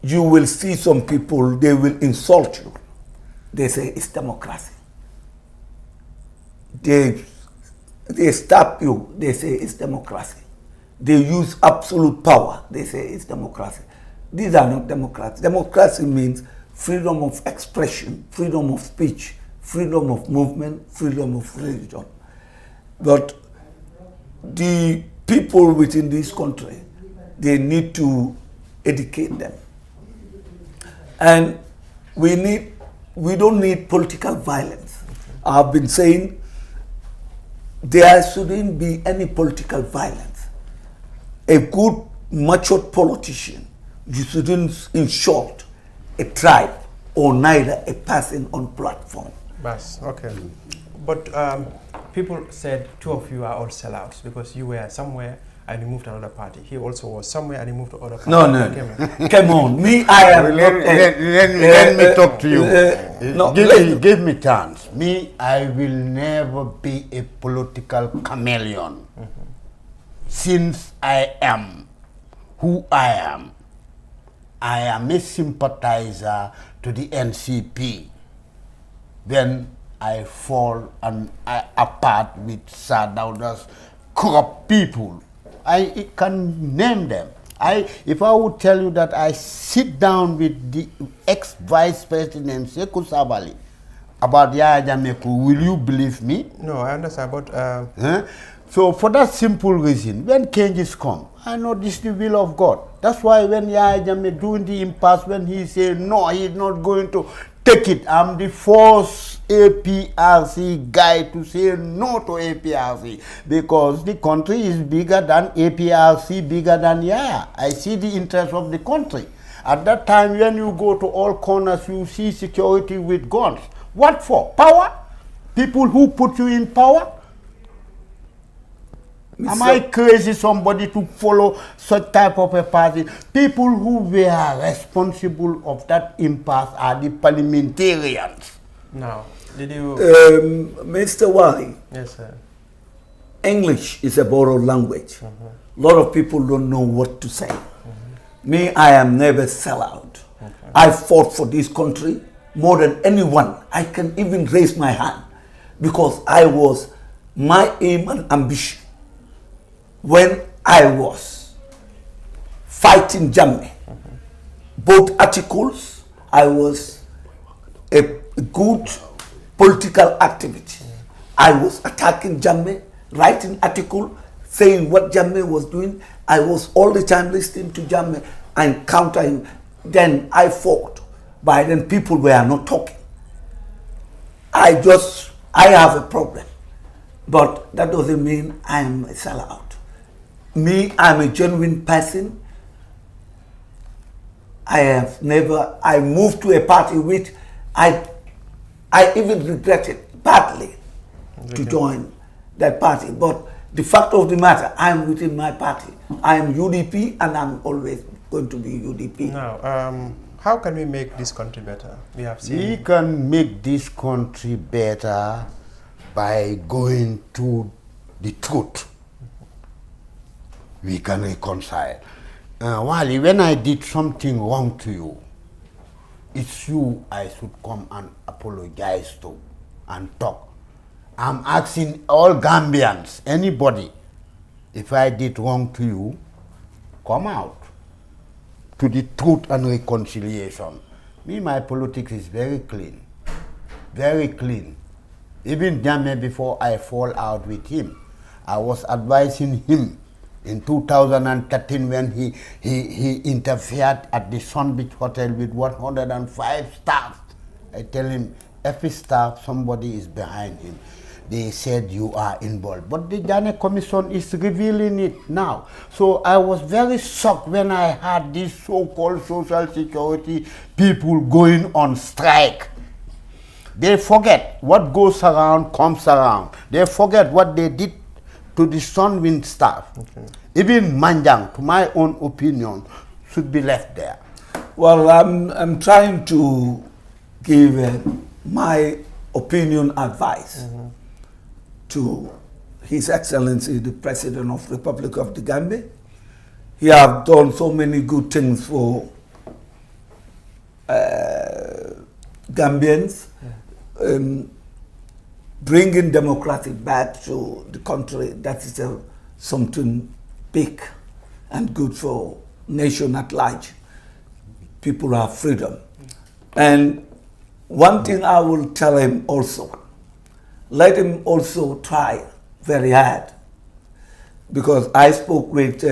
You will see some people, they will insult you. They say it's democracy. They stab you, they say it's democracy. They use absolute power, they say it's democracy. These are not democracy. Democracy means freedom of expression, freedom of speech, freedom of movement, freedom of religion. But the people within this country, they need to educate them. And we don't need political violence. I've been saying there shouldn't be any political violence. A good, matured politician, you shouldn't insult a tribe or neither a person on platform. Bas, okay. But people said two of you are all sellouts because you were somewhere and you moved to another party. He also was somewhere and he moved to other party. No. Come on. Me, I am let me talk to you. Give me chance. Me, I will never be a political chameleon. Since I am who I am a sympathizer to the NCP. Then I fall and apart with Sir Dawda's corrupt people. I can name them. If I would tell you that I sit down with the ex-vice president Sekou Sabali about Yaya Jammeh, will you believe me? No, I understand, but so for that simple reason, when changes come, I know this is the will of God. That's why when Yaya Jammeh doing the impasse, when he said no, he's not going to take it, I'm the first APRC guy to say no to APRC because the country is bigger than APRC, bigger than Yaya. I see the interest of the country. At that time, when you go to all corners, you see security with guns. What for? Power? People who put you in power? Am I crazy somebody to follow such type of a party? People who were responsible of that impasse are the parliamentarians. Now, did you... Mr. Wali. Yes, sir. English is a borrowed language. A lot of people don't know what to say. Me, I am never sellout. I fought for this country more than anyone. I can even raise my hand because I was my aim and ambition. When I was fighting Jammeh, both articles, I was a good political activity. I was attacking Jammeh, writing article, saying what Jammeh was doing. I was all the time listening to Jammeh and countering. Then I fought. By then people were not talking. I have a problem. But that doesn't mean I'm a sellout. Me, I'm a genuine person. I moved to a party which I even regretted badly to join that party. But the fact of the matter, I'm within my party. I am UDP and I'm always going to be UDP. Now, how can we make this country better? We can make this country better by going to the truth. We can reconcile. Wally, when I did something wrong to you, it's you I should come and apologize to and talk. I'm asking all Gambians, anybody, if I did wrong to you, come out to the truth and reconciliation. Me, my politics is very clean. Very clean. Even Jammeh, before I fall out with him, I was advising him in 2013 when he interfered at the Sun Beach Hotel with 105 staff. I tell him, every staff, somebody is behind him. They said you are involved. But the Jammeh Commission is revealing it now. So I was very shocked when I had these so-called social security people going on strike. They forget what goes around comes around. They forget what they did to the Sunwind staff. Even Manjang, to my own opinion, should be left there. Well, I'm trying to give my opinion advice to His Excellency, the President of the Republic of the Gambia. He has done so many good things for Gambians, bringing democracy back to the country. That is something big and good for nation at large. People have freedom. And one thing I will tell him also, let him also try very hard, because I spoke with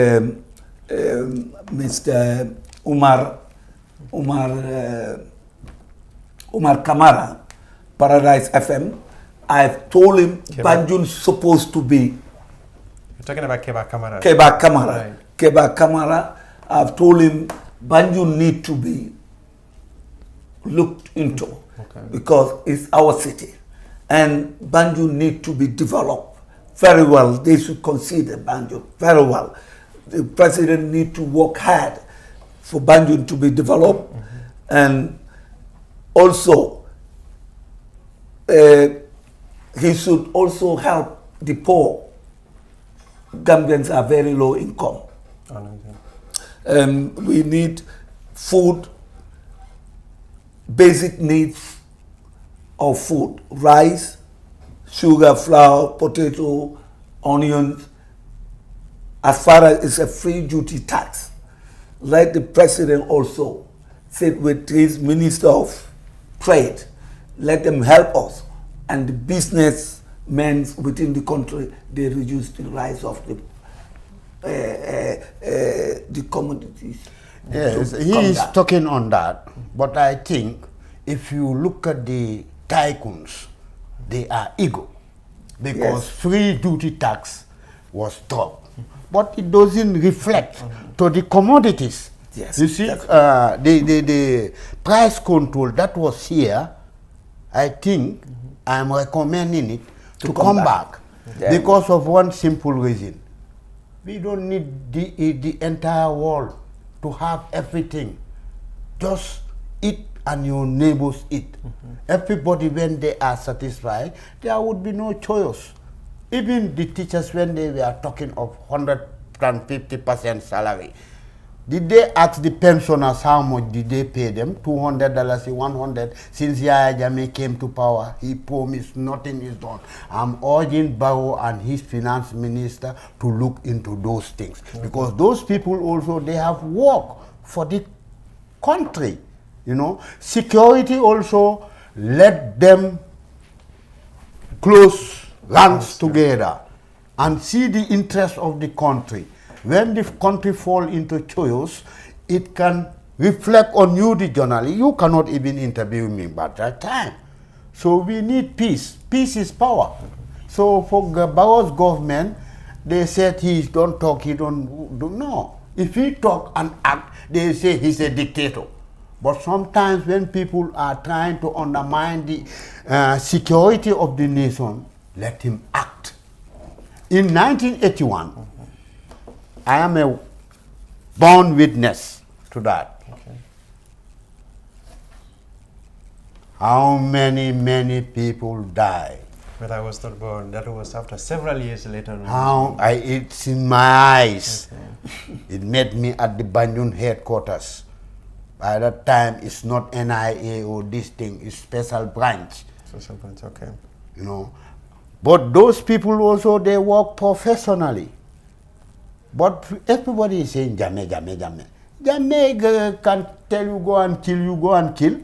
Mr. Umar Kamara, Paradise FM. I've told him Banjul's supposed to be. You're talking about Keba Kamara. Keba Kamara. Right. Keba Kamara. I've told him Banjul need to be looked into because it's our city, and Banjul need to be developed very well. They should consider Banjul very well. The president need to work hard for Banjul to be developed, and also he should also help the poor. Gambians are very low income. We need food, basic needs of food: rice, sugar, flour, potato, onions. As far as it's a free duty tax, let the president also sit with his Minister of Trade, let them help us, and the businessmen within the country, they reduce the rise of the commodities. Yes, he is talking on that, but I think if you look at the tycoons, they are ego, because free duty tax was dropped, but it doesn't reflect to the commodities. Yes, you see, the price control that was here, I think I'm recommending it to come back because of one simple reason. We don't need the entire world to have everything. Just eat and your neighbors eat. Everybody, when they are satisfied, there would be no choice. Even the teachers, when they were talking of 150% salary, did they ask the pensioners how much did they pay them? $200, $100. Since Yahya Jammeh came to power, he promised nothing is done. I'm urging Barrow and his finance minister to look into those things. Because those people also, they have worked for the country. You know, security also, let them close ranks together and see the interest of the country. When the country fall into chaos, it can reflect on you, the journalist. You cannot even interview me by that time. So we need peace. Peace is power. So for Barrow's government, they said he don't talk, he don't do. No. If he talk and act, they say he's a dictator. But sometimes when people are trying to undermine the security of the nation, let him act. In 1981, I am a born witness to that. How many people died? But I was not born. That was after several years later. It's in my eyes. It met me at the Banjul headquarters. By that time, it's not NIA or this thing, it's special branch. Special branch, okay. You know, but those people also, they work professionally. But everybody is saying Jammeh, Jammeh, Jammeh. Jammeh can tell you go and kill, you go and kill.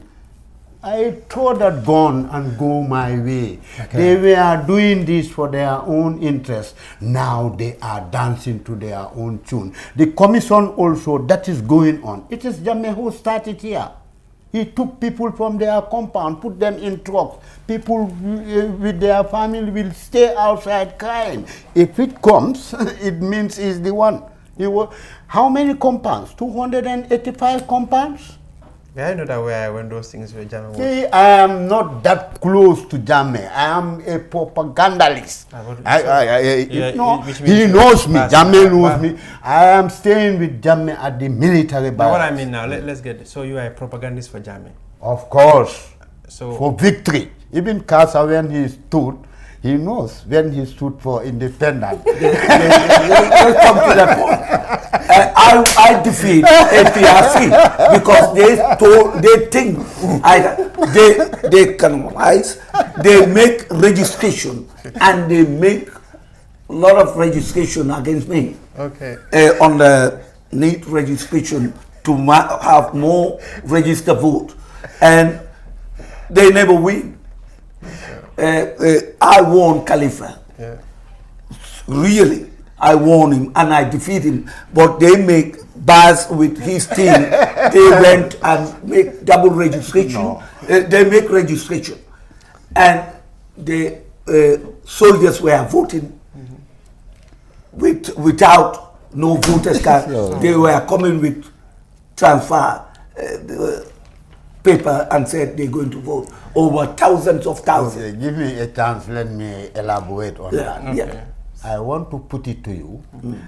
I throw that gun and go my way. They were doing this for their own interest. Now they are dancing to their own tune. The commission also, that is going on. It is Jammeh who started here. He took people from their compound, put them in trucks. People with their family will stay outside crying. If it comes, it means he's the one. How many compounds? 285 compounds? I know that where when those things were Jammeh. See, I am not that close to Jammeh. I am a propagandalist. He knows me. Jammeh knows me. I am staying with Jammeh at the military base. What I mean now, let's get it. So you are a propagandist for Jammeh? Of course. So for victory. Even Kasa, when he stood, he knows when he stood for independence. Let's come to that point. I defeat APRC because they think they canalize, they make registration, and they make a lot of registration against me. Okay. On the need registration to have more registered vote, and they never win. I won Khalifa. Yeah. Really, I won him and I defeat him. But they make Baz with his team. They went and make double registration. No. They make registration, and the soldiers were voting without no voters card. They were coming with transfer paper and said they're going to vote. Over thousands of thousands. Okay, give me a chance, let me elaborate on that. Okay. Yeah. I want to put it to you.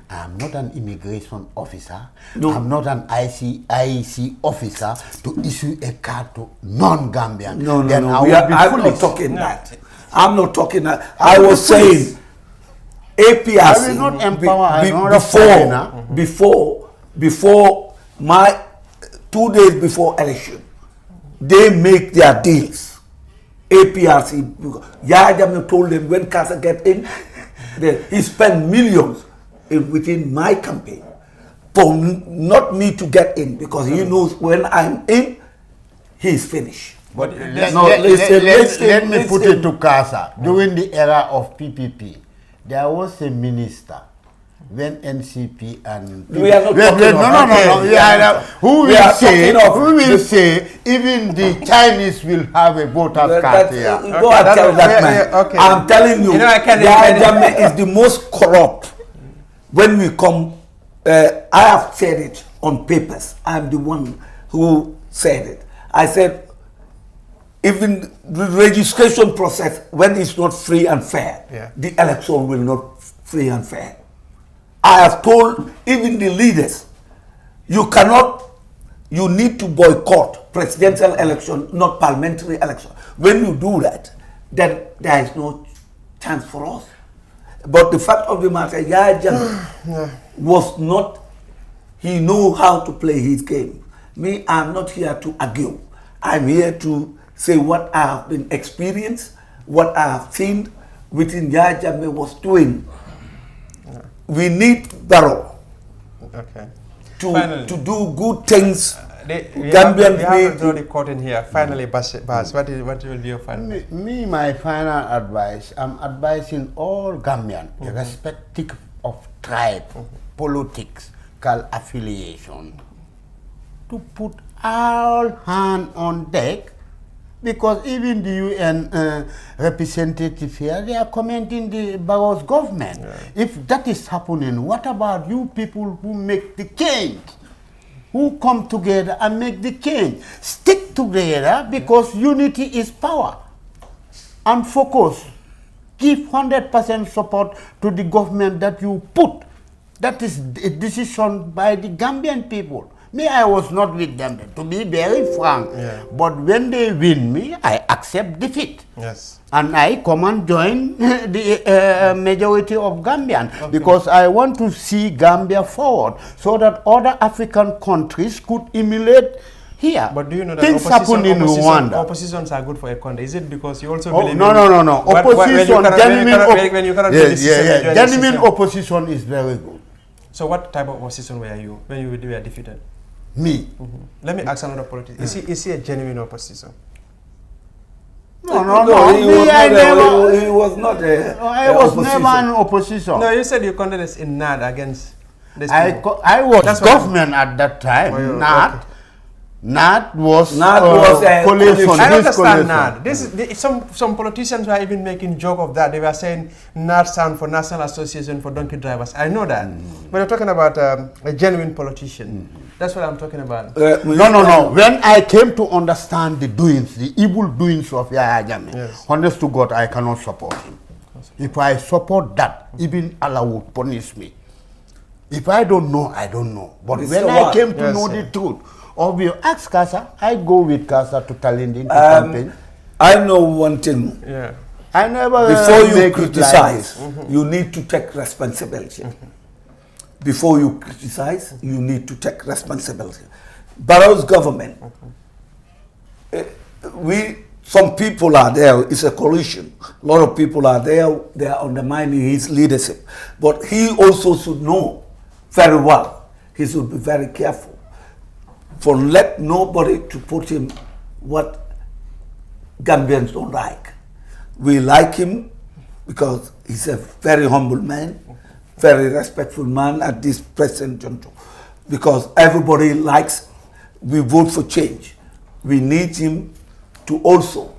I'm not an immigration officer. No. I'm not an IEC officer to issue a card to non-Gambian. No. Then I'm not talking that. I'm not talking that. I was saying APRC. I will not empower before my 2 days before election, they make their deals. APRC, Yahya Jammeh told them when Kasa get in, he spent millions within my campaign for not me to get in, because he knows when I'm in, he's finished. But let me put it to Kasa. During the era of PPP, there was a minister when NCP and we are not who will say even the Chinese will have a voter card here? Go and tell that man. Okay. I'm telling you, Yahya Jammeh is the most corrupt. When we come, I have said it on papers. I'm the one who said it. I said, even the registration process, when it's not free and fair, the election will not free and fair. I have told even the leaders, you need to boycott presidential election, not parliamentary election. When you do that, then there is no chance for us. But the fact of the matter, Yahya Jammeh was not, he knew how to play his game. Me, I'm not here to argue. I'm here to say what I have been experienced, what I have seen within Yahya Jammeh was doing. We need Barrow to do good things. We have to draw the curtain here. Finally, Bas, what will be your final? My final advice, I'm advising all Gambians, irrespective of tribe, politics, affiliation, to put all hands on deck, because even the UN representative here, they are commenting the Barrow's government. If that is happening, what about you people who make the change? Who come together and make the change? Stick together, because unity is power. And focus. Give 100% support to the government that you put. That is a decision by the Gambian people. Me, I was not with them, to be very frank. But when they win me, I accept defeat. Yes. And I come and join the majority of Gambian, because I want to see Gambia forward, so that other African countries could emulate here. But do you know that things happen in Rwanda? Oppositions are good for a country. Is it because you also believe no. Opposition, genuine opposition is very good. So what type of opposition were you when you were defeated? Me. Let me ask another politician. Is he a genuine opposition? No. He was not a I was never an opposition. No, you said you contested in NAD against this I was government at that time. NAD. NAD was a coalition. I understand NAD. This is some politicians were even making joke of that. They were saying NAD stand for National Association for Donkey Drivers. I know that, but you're talking about a genuine politician. That's what I'm talking about. No. When I came to understand the doings, the evil doings of Yahya Jammeh, honest to God, I cannot support him. If I support that, even Allah would punish me. If I don't know, I don't know. But when I came to know the truth, ask Kasa, I go with Kasa to Talinding to campaign. I know one thing. Yeah. I never before you criticize, you need to take responsibility. Before you criticize, you need to take responsibility. Barrow's government, some people are there, it's a coalition. A lot of people are there, they are undermining his leadership. But he also should know very well, he should be very careful for let nobody to put him what Gambians don't like. We like him because he's a very humble man, very respectful man at this present juncture. Because everybody likes, we vote for change. We need him to also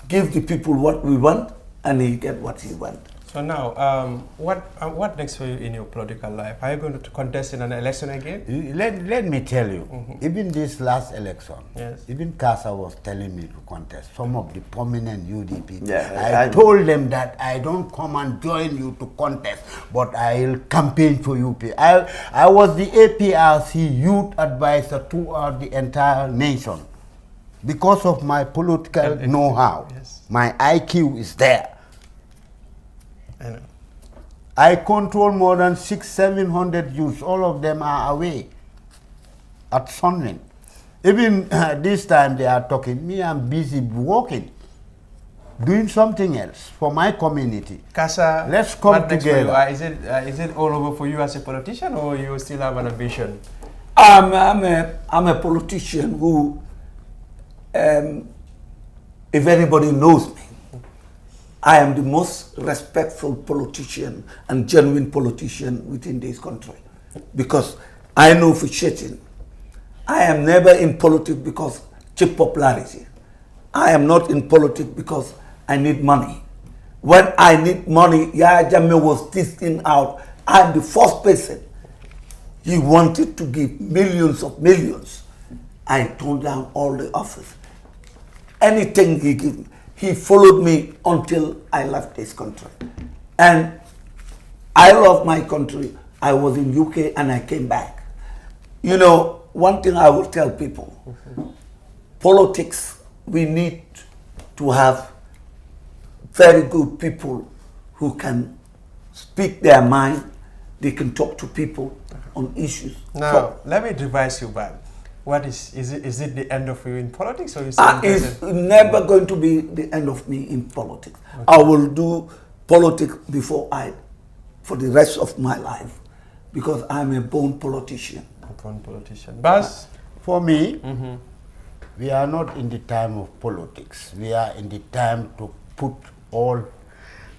give the people what we want and he get what he wants. So now, what next for you in your political life? Are you going to contest in an election again? Let me tell you, even this last election, yes, even Kasa was telling me to contest. Some of the prominent UDP, yeah, I told them that I don't come and join you to contest, but I'll campaign for UP. I was the APRC youth advisor to the entire nation. Because of my political know-how, my IQ is there. I know. I control more than 600-700 youths. All of them are away at Sunland. Even this time they are talking, me, I'm busy working, doing something else for my community. Kasa, let's come together. Is it all over for you as a politician, or you still have an ambition? I'm a politician who, if anybody knows me, I am the most respectful politician and genuine politician within this country. Because I know for certain, I am never in politics because cheap popularity. I am not in politics because I need money. When I need money, Yahya Jammeh was testing out. I'm the first person. He wanted to give millions of millions. I turned down all the offers. Anything he gave me. He followed me until I left this country. And I love my country. I was in UK and I came back. You know, one thing I will tell people, politics, we need to have very good people who can speak their mind. They can talk to people on issues. Now, let me revise you back. What is it the end of you in politics, or you it's never going to be the end of me in politics. Okay. I will do politics for the rest of my life, because I'm a born politician. A born politician. Bas? For me, we are not in the time of politics. We are in the time to put all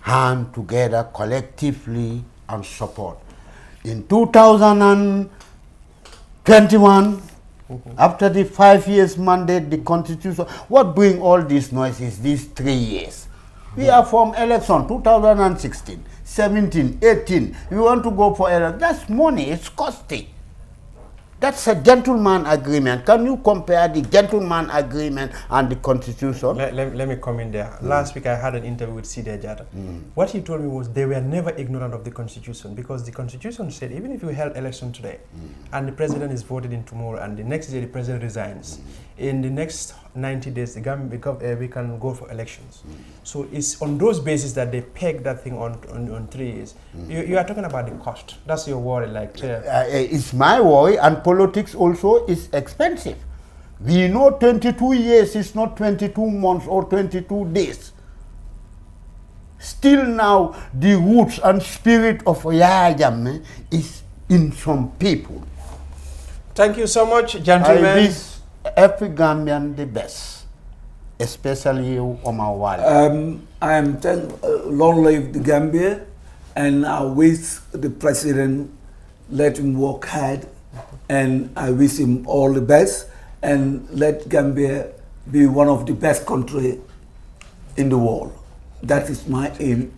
hands together collectively and support. In 2021, after the 5 years mandate, the constitution, what doing all this noise is these 3 years. We are from election 2016, 17, 18. We want to go for election. That's money, it's costly. That's a gentleman agreement. Can you compare the gentleman agreement and the constitution? Let me come in there. Last week I had an interview with Sidi Ajata. What he told me was they were never ignorant of the constitution, because the constitution said even if you held election today and the president is voted in tomorrow and the next day the president resigns, in the next 90 days the government, we can go for elections. So it's on those bases that they peg that thing on 3 years. You are talking about the cost. That's your worry, like. It's my worry, and politics also is expensive. We know 22 years is not 22 months or 22 days. Still now, the roots and spirit of Yahya Jammeh is in some people. Thank you so much, gentlemen. I wish every Gambian the best, especially you, Omar Wali. I'm telling long live the Gambia, and I wish the president let him work hard, and I wish him all the best. and let Gambia be one of the best countries in the world. That is my aim.